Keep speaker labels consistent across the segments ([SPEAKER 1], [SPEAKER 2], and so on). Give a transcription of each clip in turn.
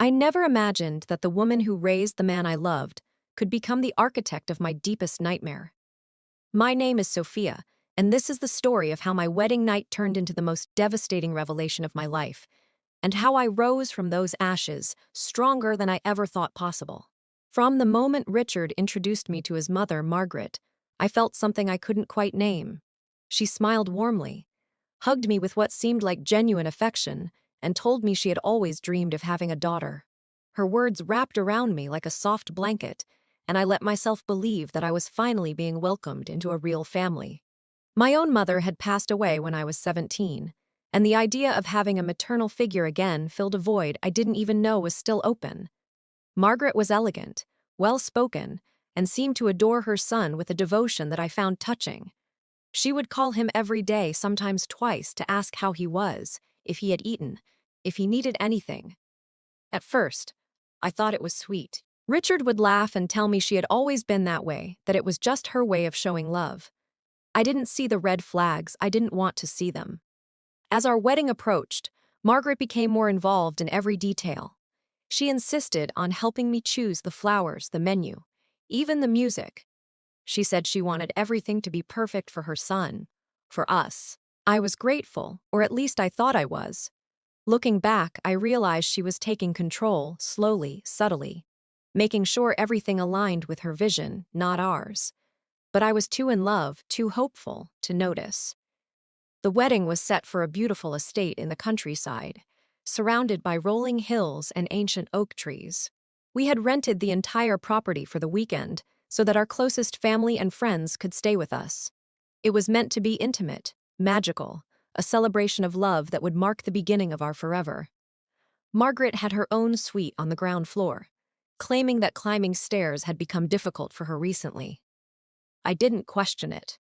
[SPEAKER 1] I never imagined that the woman who raised the man I loved could become the architect of my deepest nightmare. My name is Sophia, and this is the story of how my wedding night turned into the most devastating revelation of my life, and how I rose from those ashes stronger than I ever thought possible. From the moment Richard introduced me to his mother, Margaret, I felt something I couldn't quite name. She smiled warmly, hugged me with what seemed like genuine affection, and told me she had always dreamed of having a daughter. Her words wrapped around me like a soft blanket, and I let myself believe that I was finally being welcomed into a real family. My own mother had passed away when I was 17, and the idea of having a maternal figure again filled a void I didn't even know was still open. Margaret was elegant, well-spoken, and seemed to adore her son with a devotion that I found touching. She would call him every day, sometimes twice, to ask how he was, if he had eaten, if he needed anything. At first, I thought it was sweet. Richard would laugh and tell me she had always been that way, that it was just her way of showing love. I didn't see the red flags, I didn't want to see them. As our wedding approached, Margaret became more involved in every detail. She insisted on helping me choose the flowers, the menu, even the music. She said she wanted everything to be perfect for her son, for us. I was grateful, or at least I thought I was. Looking back, I realized she was taking control, slowly, subtly, making sure everything aligned with her vision, not ours. But I was too in love, too hopeful, to notice. The wedding was set for a beautiful estate in the countryside, surrounded by rolling hills and ancient oak trees. We had rented the entire property for the weekend so that our closest family and friends could stay with us. It was meant to be intimate, magical, a celebration of love that would mark the beginning of our forever. Margaret had her own suite on the ground floor, claiming that climbing stairs had become difficult for her recently. I didn't question it.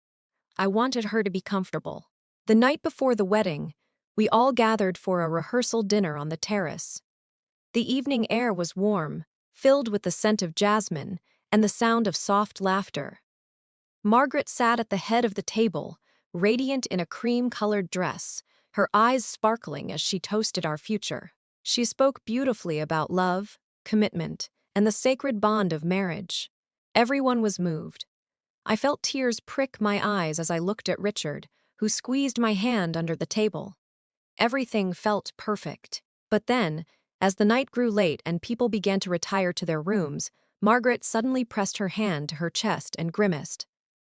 [SPEAKER 1] I wanted her to be comfortable. The night before the wedding, we all gathered for a rehearsal dinner on the terrace. The evening air was warm, filled with the scent of jasmine and the sound of soft laughter. Margaret sat at the head of the table, radiant in a cream-colored dress, her eyes sparkling as she toasted our future. She spoke beautifully about love, commitment, and the sacred bond of marriage. Everyone was moved. I felt tears prick my eyes as I looked at Richard, who squeezed my hand under the table. Everything felt perfect. But then, as the night grew late and people began to retire to their rooms, Margaret suddenly pressed her hand to her chest and grimaced.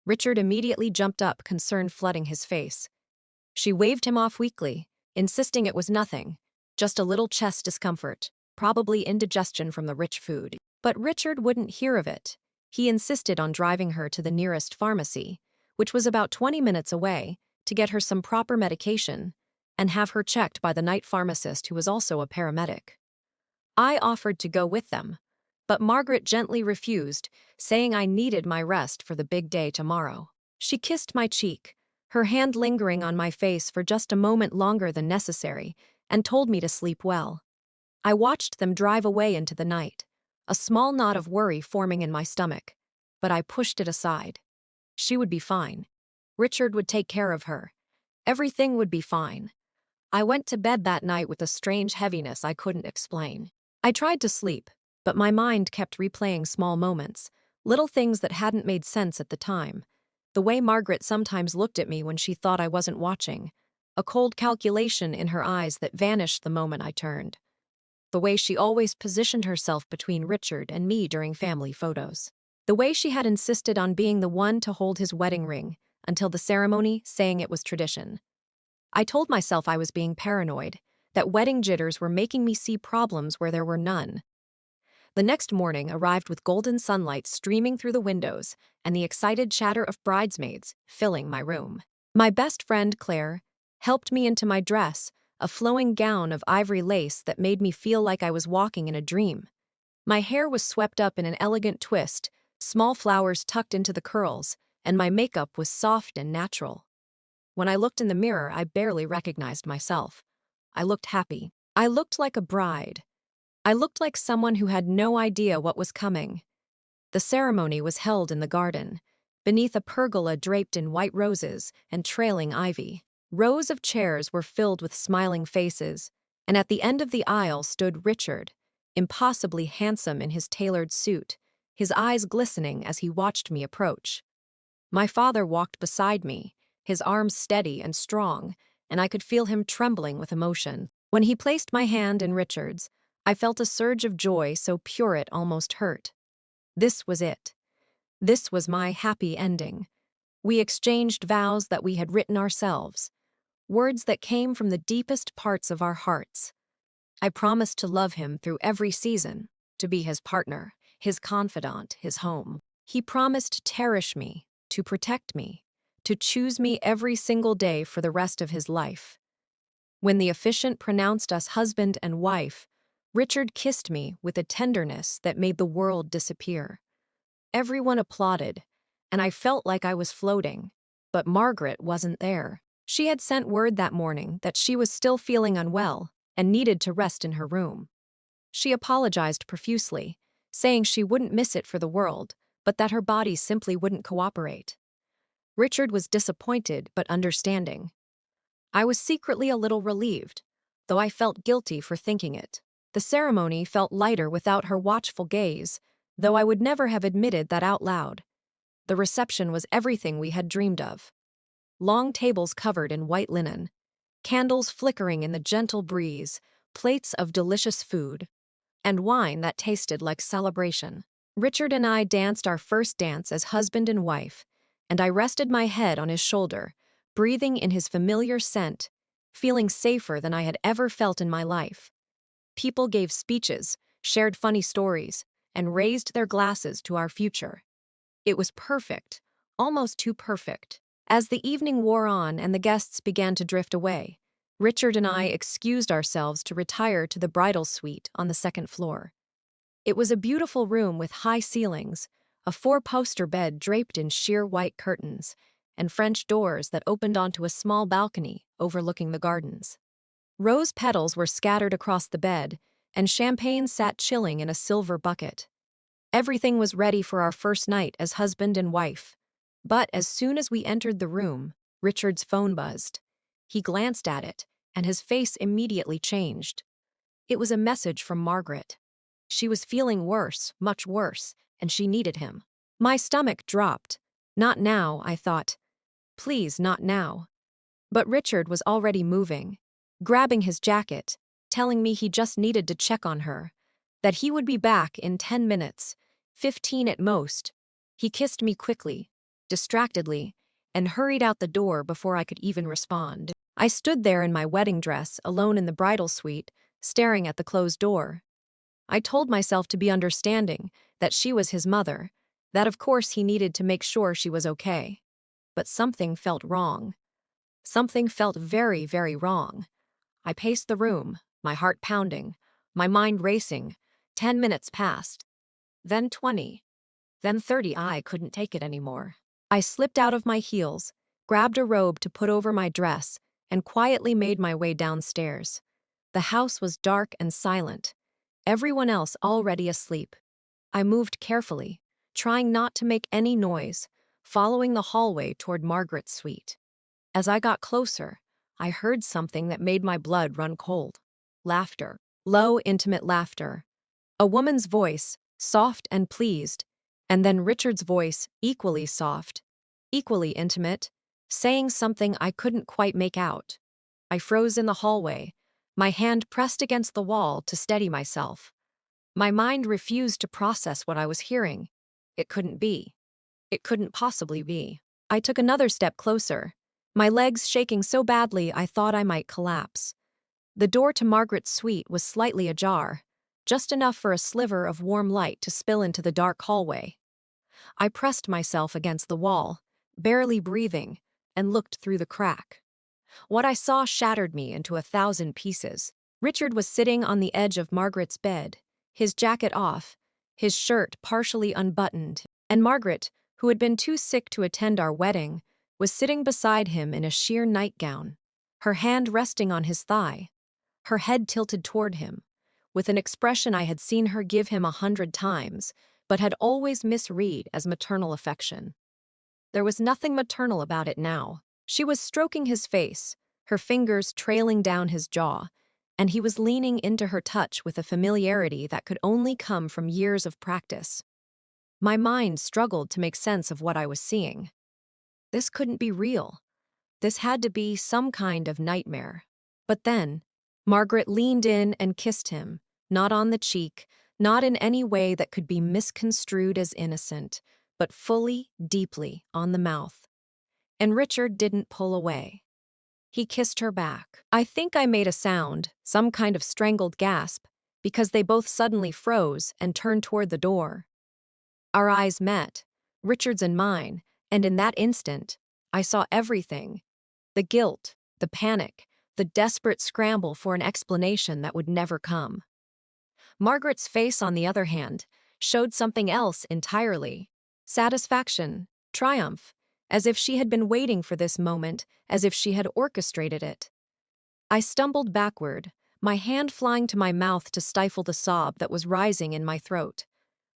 [SPEAKER 1] Richard immediately jumped up, concern flooding his face. She waved him off weakly, insisting it was nothing, just a little chest discomfort, probably indigestion from the rich food. But Richard wouldn't hear of it. He insisted on driving her to the nearest pharmacy, which was about 20 minutes away, to get her some proper medication and have her checked by the night pharmacist who was also a paramedic. I offered to go with them, but Margaret gently refused, saying I needed my rest for the big day tomorrow. She kissed my cheek, her hand lingering on my face for just a moment longer than necessary, and told me to sleep well. I watched them drive away into the night, a small knot of worry forming in my stomach, but I pushed it aside. She would be fine. Richard would take care of her. Everything would be fine. I went to bed that night with a strange heaviness I couldn't explain. I tried to sleep, but my mind kept replaying small moments, little things that hadn't made sense at the time. The way Margaret sometimes looked at me when she thought I wasn't watching, a cold calculation in her eyes that vanished the moment I turned. The way she always positioned herself between Richard and me during family photos. The way she had insisted on being the one to hold his wedding ring until the ceremony, saying it was tradition. I told myself I was being paranoid, that wedding jitters were making me see problems where there were none. The next morning arrived with golden sunlight streaming through the windows and the excited chatter of bridesmaids filling my room. My best friend, Claire, helped me into my dress, a flowing gown of ivory lace that made me feel like I was walking in a dream. My hair was swept up in an elegant twist, small flowers tucked into the curls, and my makeup was soft and natural. When I looked in the mirror, I barely recognized myself. I looked happy. I looked like a bride. I looked like someone who had no idea what was coming. The ceremony was held in the garden, beneath a pergola draped in white roses and trailing ivy. Rows of chairs were filled with smiling faces, and at the end of the aisle stood Richard, impossibly handsome in his tailored suit, his eyes glistening as he watched me approach. My father walked beside me, his arms steady and strong, and I could feel him trembling with emotion. When he placed my hand in Richard's, I felt a surge of joy so pure it almost hurt. This was it. This was my happy ending. We exchanged vows that we had written ourselves, words that came from the deepest parts of our hearts. I promised to love him through every season, to be his partner, his confidant, his home. He promised to cherish me, to protect me, to choose me every single day for the rest of his life. When the officiant pronounced us husband and wife, Richard kissed me with a tenderness that made the world disappear. Everyone applauded, and I felt like I was floating. But Margaret wasn't there. She had sent word that morning that she was still feeling unwell and needed to rest in her room. She apologized profusely, saying she wouldn't miss it for the world, but that her body simply wouldn't cooperate. Richard was disappointed but understanding. I was secretly a little relieved, though I felt guilty for thinking it. The ceremony felt lighter without her watchful gaze, though I would never have admitted that out loud. The reception was everything we had dreamed of. Long tables covered in white linen, candles flickering in the gentle breeze, plates of delicious food, and wine that tasted like celebration. Richard and I danced our first dance as husband and wife, and I rested my head on his shoulder, breathing in his familiar scent, feeling safer than I had ever felt in my life. People gave speeches, shared funny stories, and raised their glasses to our future. It was perfect, almost too perfect. As the evening wore on and the guests began to drift away, Richard and I excused ourselves to retire to the bridal suite on the second floor. It was a beautiful room with high ceilings, a four-poster bed draped in sheer white curtains, and French doors that opened onto a small balcony overlooking the gardens. Rose petals were scattered across the bed, and champagne sat chilling in a silver bucket. Everything was ready for our first night as husband and wife. But as soon as we entered the room, Richard's phone buzzed. He glanced at it, and his face immediately changed. It was a message from Margaret. She was feeling worse, much worse, and she needed him. My stomach dropped. Not now, I thought. Please, not now. But Richard was already moving, grabbing his jacket, telling me he just needed to check on her, that he would be back in 10 minutes, 15 at most. He kissed me quickly, distractedly, and hurried out the door before I could even respond. I stood there in my wedding dress, alone in the bridal suite, staring at the closed door. I told myself to be understanding, that she was his mother, that of course he needed to make sure she was okay. But something felt wrong. Something felt very, very wrong. I paced the room, my heart pounding, my mind racing. 10 minutes passed. Then 20. Then 30. I couldn't take it anymore. I slipped out of my heels, grabbed a robe to put over my dress, and quietly made my way downstairs. The house was dark and silent, everyone else already asleep. I moved carefully, trying not to make any noise, following the hallway toward Margaret's suite. As I got closer, I heard something that made my blood run cold. Laughter. Low, intimate laughter. A woman's voice, soft and pleased, and then Richard's voice, equally soft, equally intimate, saying something I couldn't quite make out. I froze in the hallway, my hand pressed against the wall to steady myself. My mind refused to process what I was hearing. It couldn't be. It couldn't possibly be. I took another step closer, my legs shaking so badly I thought I might collapse. The door to Margaret's suite was slightly ajar, just enough for a sliver of warm light to spill into the dark hallway. I pressed myself against the wall, barely breathing, and looked through the crack. What I saw shattered me into 1,000 pieces. Richard was sitting on the edge of Margaret's bed, his jacket off, his shirt partially unbuttoned, and Margaret, who had been too sick to attend our wedding, was sitting beside him in a sheer nightgown, her hand resting on his thigh, her head tilted toward him, with an expression I had seen her give him 100 times, but had always misread as maternal affection. There was nothing maternal about it now. She was stroking his face, her fingers trailing down his jaw, and he was leaning into her touch with a familiarity that could only come from years of practice. My mind struggled to make sense of what I was seeing. This couldn't be real. This had to be some kind of nightmare. But then, Margaret leaned in and kissed him, not on the cheek, not in any way that could be misconstrued as innocent, but fully, deeply on the mouth. And Richard didn't pull away. He kissed her back. I think I made a sound, some kind of strangled gasp, because they both suddenly froze and turned toward the door. Our eyes met, Richard's and mine, and in that instant, I saw everything. The guilt, the panic, the desperate scramble for an explanation that would never come. Margaret's face, on the other hand, showed something else entirely. Satisfaction, triumph, as if she had been waiting for this moment, as if she had orchestrated it. I stumbled backward, my hand flying to my mouth to stifle the sob that was rising in my throat.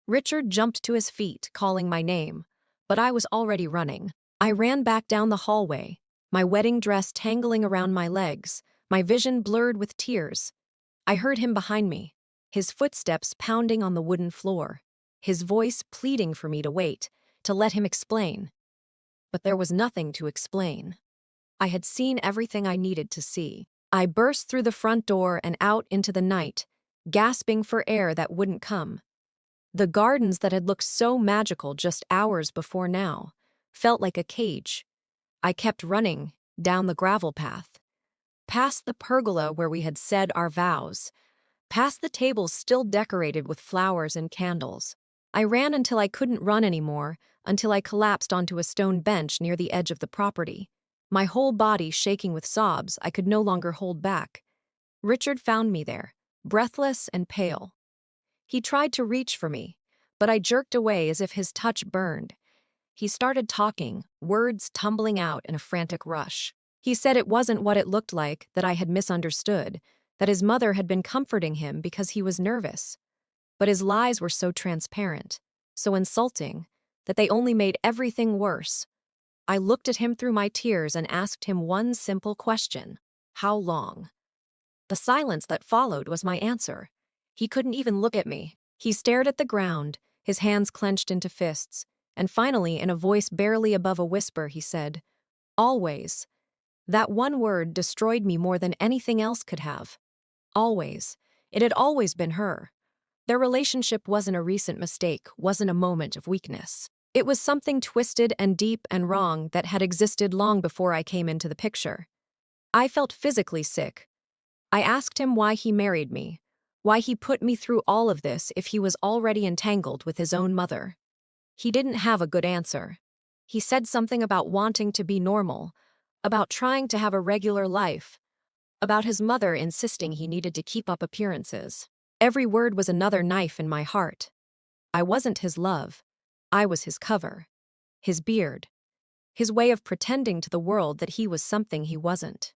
[SPEAKER 1] Richard jumped to his feet, calling my name, but I was already running. I ran back down the hallway, my wedding dress tangling around my legs, my vision blurred with tears. I heard him behind me, his footsteps pounding on the wooden floor, his voice pleading for me to wait, to let him explain. But there was nothing to explain. I had seen everything I needed to see. I burst through the front door and out into the night, gasping for air that wouldn't come. The gardens that had looked so magical just hours before now felt like a cage. I kept running, down the gravel path, past the pergola where we had said our vows, past the tables still decorated with flowers and candles. I ran until I couldn't run anymore, until I collapsed onto a stone bench near the edge of the property, my whole body shaking with sobs I could no longer hold back. Richard found me there, breathless and pale. He tried to reach for me, but I jerked away as if his touch burned. He started talking, words tumbling out in a frantic rush. He said it wasn't what it looked like, that I had misunderstood, that his mother had been comforting him because he was nervous. But his lies were so transparent, so insulting, that they only made everything worse. I looked at him through my tears and asked him one simple question: how long? The silence that followed was my answer. He couldn't even look at me. He stared at the ground, his hands clenched into fists, and finally, in a voice barely above a whisper, he said, "Always." That one word destroyed me more than anything else could have. Always. It had always been her. Their relationship wasn't a recent mistake, wasn't a moment of weakness. It was something twisted and deep and wrong that had existed long before I came into the picture. I felt physically sick. I asked him why he married me, why he put me through all of this if he was already entangled with his own mother. He didn't have a good answer. He said something about wanting to be normal, about trying to have a regular life, about his mother insisting he needed to keep up appearances. Every word was another knife in my heart. I wasn't his love. I was his cover, his beard, his way of pretending to the world that he was something he wasn't.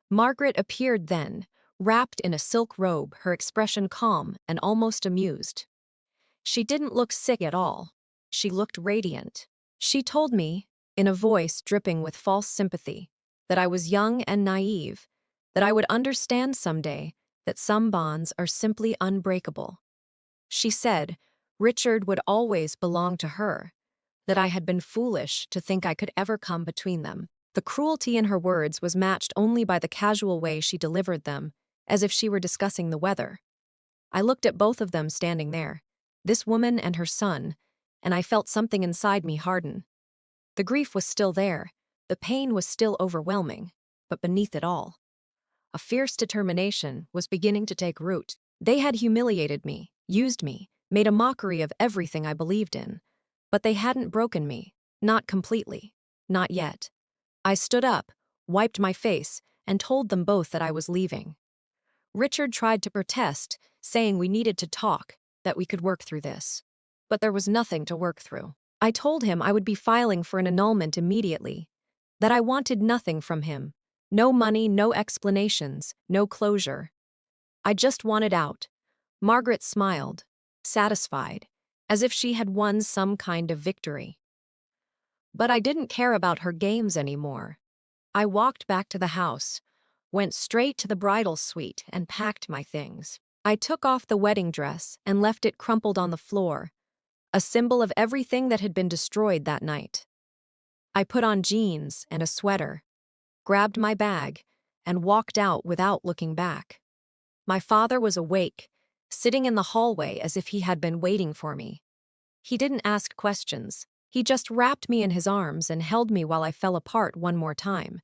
[SPEAKER 1] Margaret appeared then, wrapped in a silk robe, her expression calm and almost amused. She didn't look sick at all. She looked radiant. She told me, in a voice dripping with false sympathy, that I was young and naive, that I would understand someday that some bonds are simply unbreakable. She said Richard would always belong to her, that I had been foolish to think I could ever come between them. The cruelty in her words was matched only by the casual way she delivered them, as if she were discussing the weather. I looked at both of them standing there, this woman and her son, and I felt something inside me harden. The grief was still there, the pain was still overwhelming, but beneath it all, a fierce determination was beginning to take root. They had humiliated me, used me, made a mockery of everything I believed in, but they hadn't broken me, not completely, not yet. I stood up, wiped my face, and told them both that I was leaving. Richard tried to protest, saying we needed to talk, that we could work through this. But there was nothing to work through. I told him I would be filing for an annulment immediately, that I wanted nothing from him. No money, no explanations, no closure. I just wanted out. Margaret smiled, satisfied, as if she had won some kind of victory. But I didn't care about her games anymore. I walked back to the house, went straight to the bridal suite and packed my things. I took off the wedding dress and left it crumpled on the floor, a symbol of everything that had been destroyed that night. I put on jeans and a sweater, grabbed my bag, and walked out without looking back. My father was awake, sitting in the hallway as if he had been waiting for me. He didn't ask questions. He just wrapped me in his arms and held me while I fell apart one more time.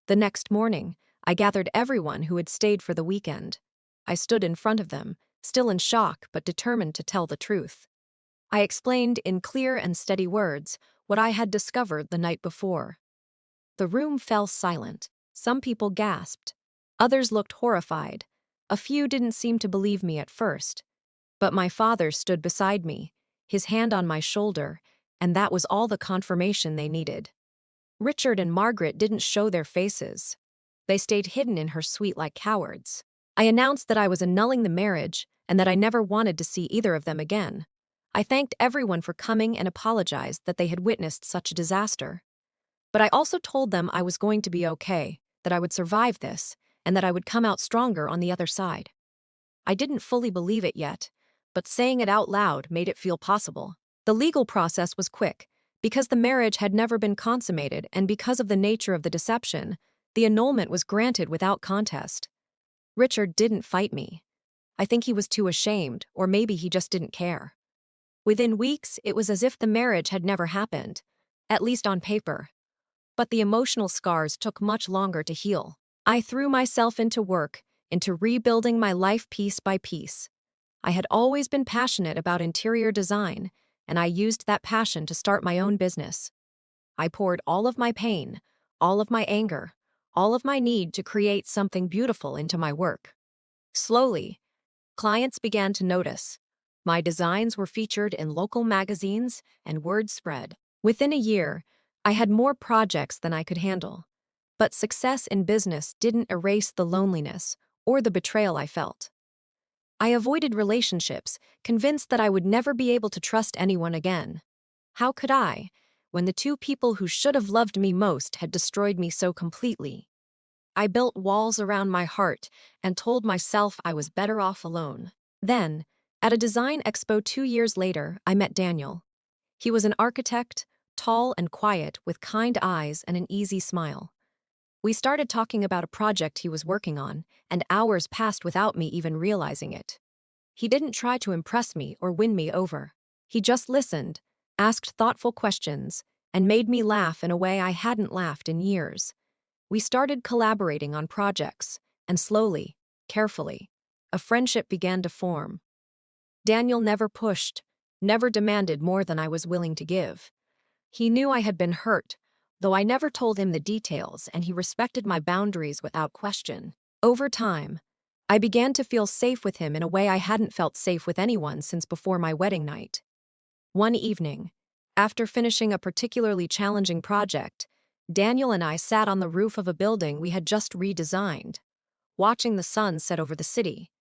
[SPEAKER 1] The next morning, I gathered everyone who had stayed for the weekend. I stood in front of them, still in shock but determined to tell the truth. I explained in clear and steady words what I had discovered the night before. The room fell silent. Some people gasped. Others looked horrified. A few didn't seem to believe me at first. But my father stood beside me, his hand on my shoulder, and that was all the confirmation they needed. Richard and Margaret didn't show their faces. They stayed hidden in her suite like cowards. I announced that I was annulling the marriage and that I never wanted to see either of them again. I thanked everyone for coming and apologized that they had witnessed such a disaster. But I also told them I was going to be okay, that I would survive this, and that I would come out stronger on the other side. I didn't fully believe it yet, but saying it out loud made it feel possible. The legal process was quick. Because the marriage had never been consummated and because of the nature of the deception, the annulment was granted without contest. Richard didn't fight me. I think he was too ashamed, or maybe he just didn't care. Within weeks, it was as if the marriage had never happened, at least on paper. But the emotional scars took much longer to heal. I threw myself into work, into rebuilding my life piece by piece. I had always been passionate about interior design, and I used that passion to start my own business. I poured all of my pain, all of my anger, all of my need to create something beautiful into my work. Slowly, clients began to notice. My designs were featured in local magazines and word spread. Within a year, I had more projects than I could handle. But success in business didn't erase the loneliness or the betrayal I felt. I avoided relationships, convinced that I would never be able to trust anyone again. How could I, when the two people who should have loved me most had destroyed me so completely? I built walls around my heart and told myself I was better off alone. Then, at a design expo 2 years later, I met Daniel. He was an architect, tall and quiet, with kind eyes and an easy smile. We started talking about a project he was working on, and hours passed without me even realizing it. He didn't try to impress me or win me over. He just listened, asked thoughtful questions, and made me laugh in a way I hadn't laughed in years. We started collaborating on projects, and slowly, carefully, a friendship began to form. Daniel never pushed, never demanded more than I was willing to give. He knew I had been hurt, though I never told him the details, and he respected my boundaries without question. Over time, I began to feel safe with him in a way I hadn't felt safe with anyone since before my wedding night. One evening, after finishing a particularly challenging project, Daniel and I sat on the roof of a building we had just redesigned, watching the sun set over the city.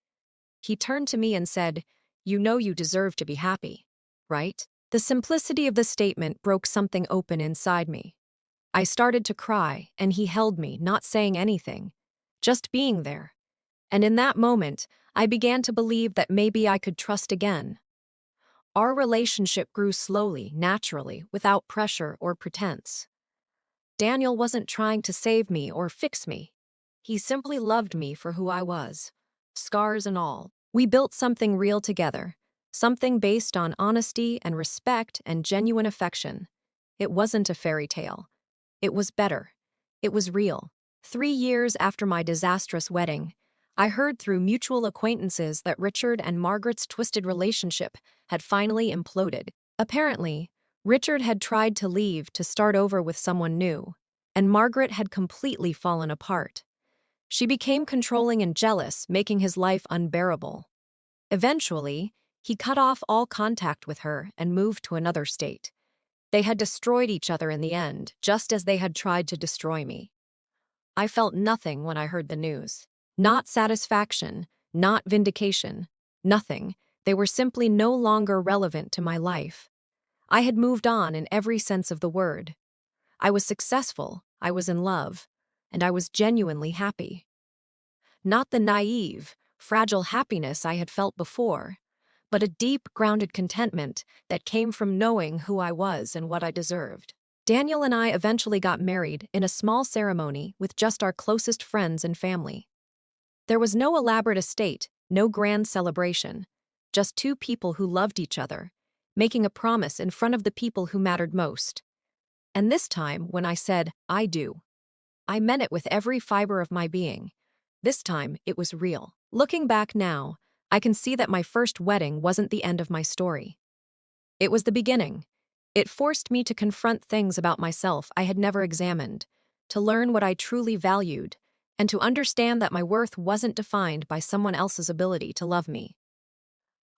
[SPEAKER 1] He turned to me and said, "You know you deserve to be happy, right?" The simplicity of the statement broke something open inside me. I started to cry, and he held me, not saying anything, just being there. And in that moment, I began to believe that maybe I could trust again. Our relationship grew slowly, naturally, without pressure or pretense. Daniel wasn't trying to save me or fix me. He simply loved me for who I was, scars and all. We built something real together, something based on honesty and respect and genuine affection. It wasn't a fairy tale. It was better. It was real. 3 years after my disastrous wedding, I heard through mutual acquaintances that Richard and Margaret's twisted relationship had finally imploded. Apparently, Richard had tried to leave to start over with someone new, and Margaret had completely fallen apart. She became controlling and jealous, making his life unbearable. Eventually, he cut off all contact with her and moved to another state. They had destroyed each other in the end, just as they had tried to destroy me. I felt nothing when I heard the news. Not satisfaction, not vindication, nothing. They were simply no longer relevant to my life. I had moved on in every sense of the word. I was successful, I was in love, and I was genuinely happy. Not the naive, fragile happiness I had felt before, but a deep, grounded contentment that came from knowing who I was and what I deserved. Daniel and I eventually got married in a small ceremony with just our closest friends and family. There was no elaborate estate, no grand celebration, just two people who loved each other, making a promise in front of the people who mattered most. And this time, when I said, I do, I meant it with every fiber of my being. This time, it was real. Looking back now, I can see that my first wedding wasn't the end of my story. It was the beginning. It forced me to confront things about myself I had never examined, to learn what I truly valued, and to understand that my worth wasn't defined by someone else's ability to love me.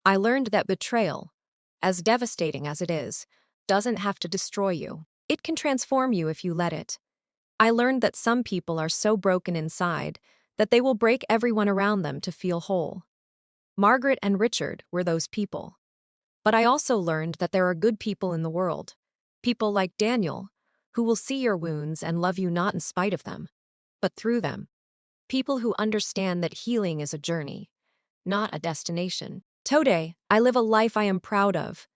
[SPEAKER 1] I learned that betrayal, as devastating as it is, doesn't have to destroy you. It can transform you if you let it. I learned that some people are so broken inside that they will break everyone around them to feel whole. Margaret and Richard were those people. But I also learned that there are good people in the world. People like Daniel, who will see your wounds and love you not in spite of them, but through them. People who understand that healing is a journey, not a destination. Today, I live a life I am proud of.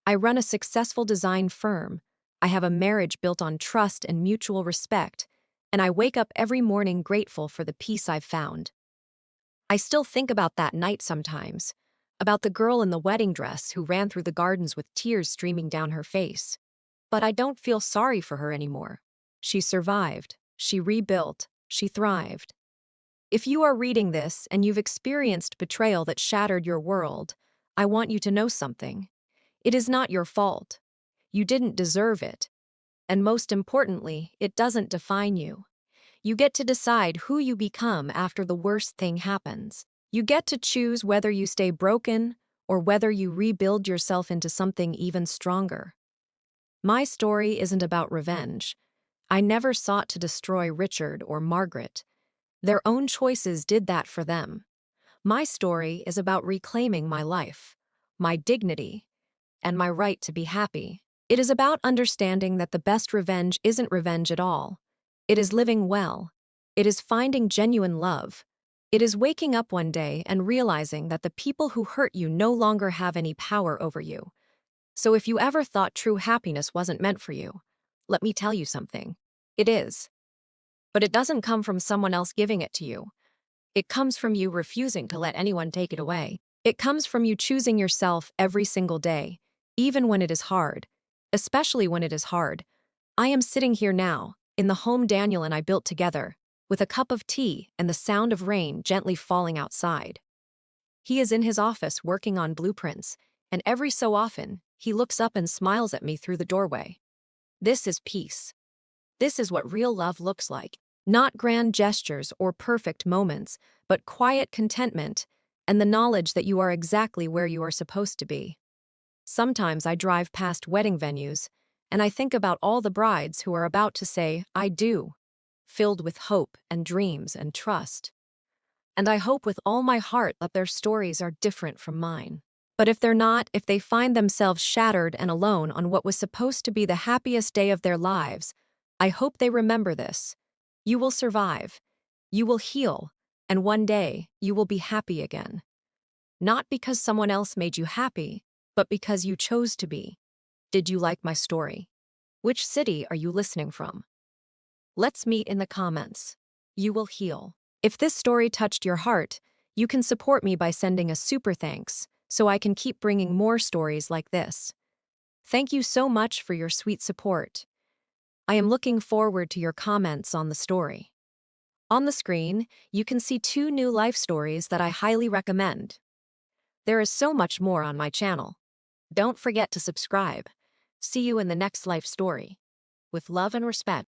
[SPEAKER 1] I run a successful design firm. I have a marriage built on trust and mutual respect, and I wake up every morning grateful for the peace I've found. I still think about that night sometimes, about the girl in the wedding dress who ran through the gardens with tears streaming down her face. But I don't feel sorry for her anymore. She survived, she rebuilt, she thrived. If you are reading this and you've experienced betrayal that shattered your world, I want you to know something. It is not your fault. You didn't deserve it. And most importantly, it doesn't define you. You get to decide who you become after the worst thing happens. You get to choose whether you stay broken or whether you rebuild yourself into something even stronger. My story isn't about revenge. I never sought to destroy Richard or Margaret. Their own choices did that for them. My story is about reclaiming my life, my dignity, and my right to be happy. It is about understanding that the best revenge isn't revenge at all. It is living well. It is finding genuine love. It is waking up one day and realizing that the people who hurt you no longer have any power over you. So if you ever thought true happiness wasn't meant for you, let me tell you something. It is. But it doesn't come from someone else giving it to you. It comes from you refusing to let anyone take it away. It comes from you choosing yourself every single day, even when it is hard. Especially when it is hard. I am sitting here now, in the home Daniel and I built together, with a cup of tea and the sound of rain gently falling outside. He is in his office working on blueprints, and every so often, he looks up and smiles at me through the doorway. This is peace. This is what real love looks like. Not grand gestures or perfect moments, but quiet contentment and the knowledge that you are exactly where you are supposed to be. Sometimes I drive past wedding venues, and I think about all the brides who are about to say, I do, filled with hope and dreams and trust. And I hope with all my heart that their stories are different from mine. But if they're not, if they find themselves shattered and alone on what was supposed to be the happiest day of their lives, I hope they remember this. You will survive. You will heal. And one day, you will be happy again. Not because someone else made you happy, but because you chose to be. Did you like my story? Which city are you listening from? Let's meet in the comments. You will heal. If this story touched your heart, you can support me by sending a super thanks so I can keep bringing more stories like this. Thank you so much for your sweet support. I am looking forward to your comments on the story. On the screen, you can see 2 new life stories that I highly recommend. There is so much more on my channel. Don't forget to subscribe. See you in the next life story. With love and respect.